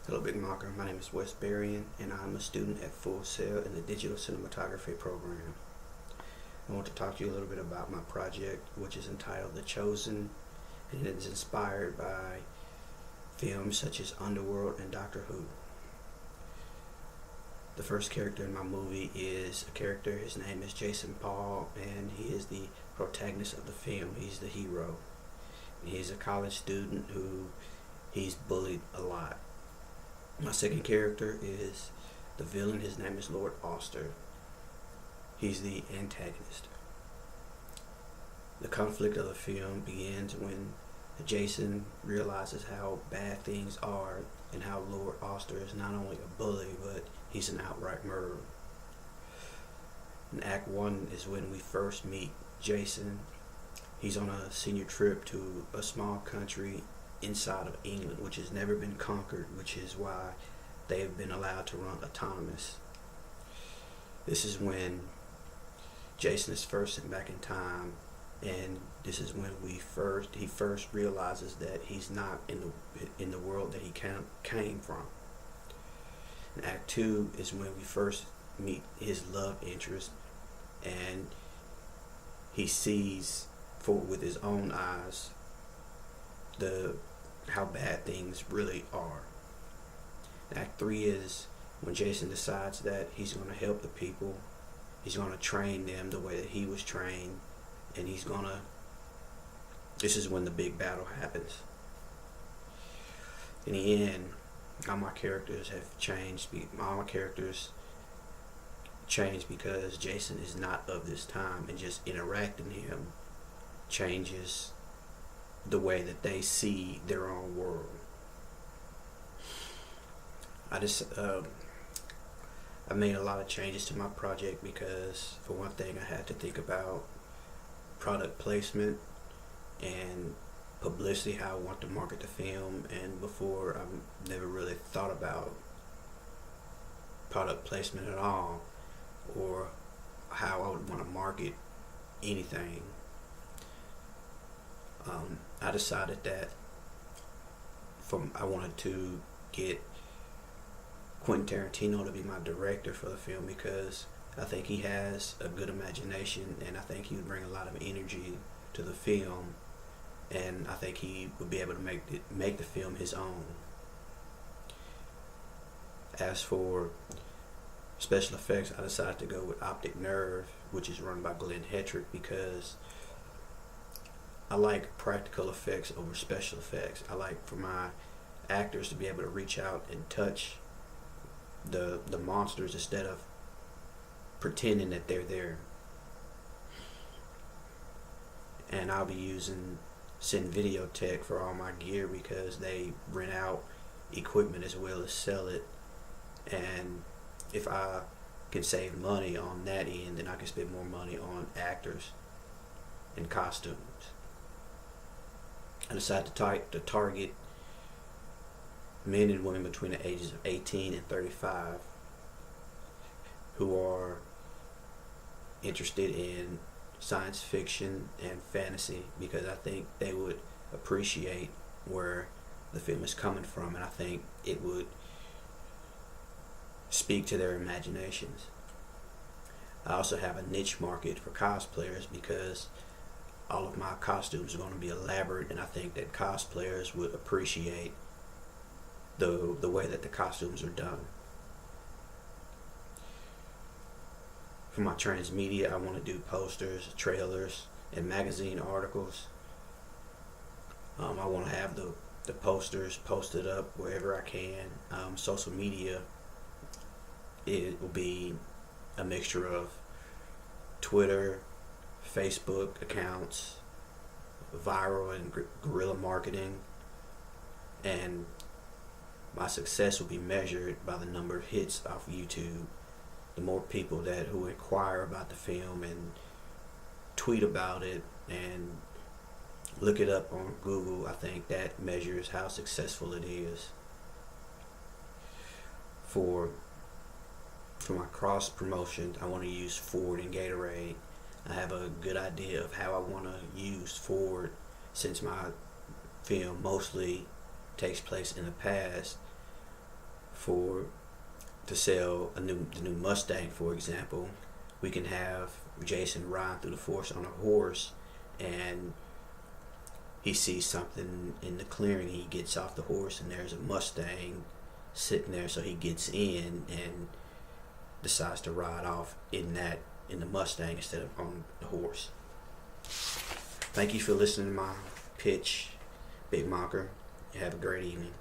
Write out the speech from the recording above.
Hello, Big Macher. My name is Wes Berrien, and I'm a student at Full Sail in the Digital Cinematography program. I want to talk to you a little bit about my project, which is entitled The Chosen, and it is inspired by films such as Underworld and Doctor Who. The first character in my movie is a character, his name is Jason Paul, and he is the protagonist of the film. He's the hero. He's a college student who he's bullied a lot. My second character is the villain. His name is Lord Auster. He's the antagonist. The conflict of the film begins when Jason realizes how bad things are and how Lord Auster is not only a bully, but he's an outright murderer. In Act 1 is when we first meet Jason. He's on a senior trip to a small country inside of England, which has never been conquered, which is why they've been allowed to run autonomous. This is when Jason is first sent back in time, and this is when he first realizes that he's not in the world that he came from. In Act 2 is when we first meet his love interest, and he sees with his own eyes how bad things really are. Act 3 is when Jason decides that he's going to help the people. He's going to train them the way that he was trained, and this is when the big battle happens. In the end, all my characters have changed. All my characters changed because Jason is not of this time, and just interacting him changes the way that they see their own world. I made a lot of changes to my project because, for one thing, I had to think about product placement and publicity, how I want to market the film, and before I never really thought about product placement at all, or how I would want to market anything. I decided that I wanted to get Quentin Tarantino to be my director for the film because I think he has a good imagination, and I think he would bring a lot of energy to the film, and I think he would be able to make the film his own. As for special effects, I decided to go with Optic Nerve, which is run by Glenn Hetrick, because I like practical effects over special effects. I like for my actors to be able to reach out and touch the monsters instead of pretending that they're there. And I'll be using Videotech for all my gear because they rent out equipment as well as sell it. And if I can save money on that end, then I can spend more money on actors and costumes. I decided to target men and women between the ages of 18 and 35 who are interested in science fiction and fantasy, because I think they would appreciate where the film is coming from, and I think it would speak to their imaginations. I also have a niche market for cosplayers because all of my costumes are going to be elaborate, and I think that cosplayers would appreciate the way that the costumes are done. For my transmedia, I want to do posters, trailers, and magazine articles. I want to have the posters posted up wherever I can. Social media, it will be a mixture of Twitter, Facebook accounts, viral and guerrilla marketing, and my success will be measured by the number of hits off YouTube. The more people who inquire about the film and tweet about it and look it up on Google, I think that measures how successful it is. For my cross promotion, I want to use Ford and Gatorade. I have a good idea of how I want to use Ford, since my film mostly takes place in the past. for to sell the new Mustang, for example, we can have Jason ride through the forest on a horse, and he sees something in the clearing. He gets off the horse, and there's a Mustang sitting there. So he gets in and decides to ride off in the Mustang instead of on the horse. Thank you for listening to my pitch, Big Macher. Have a great evening.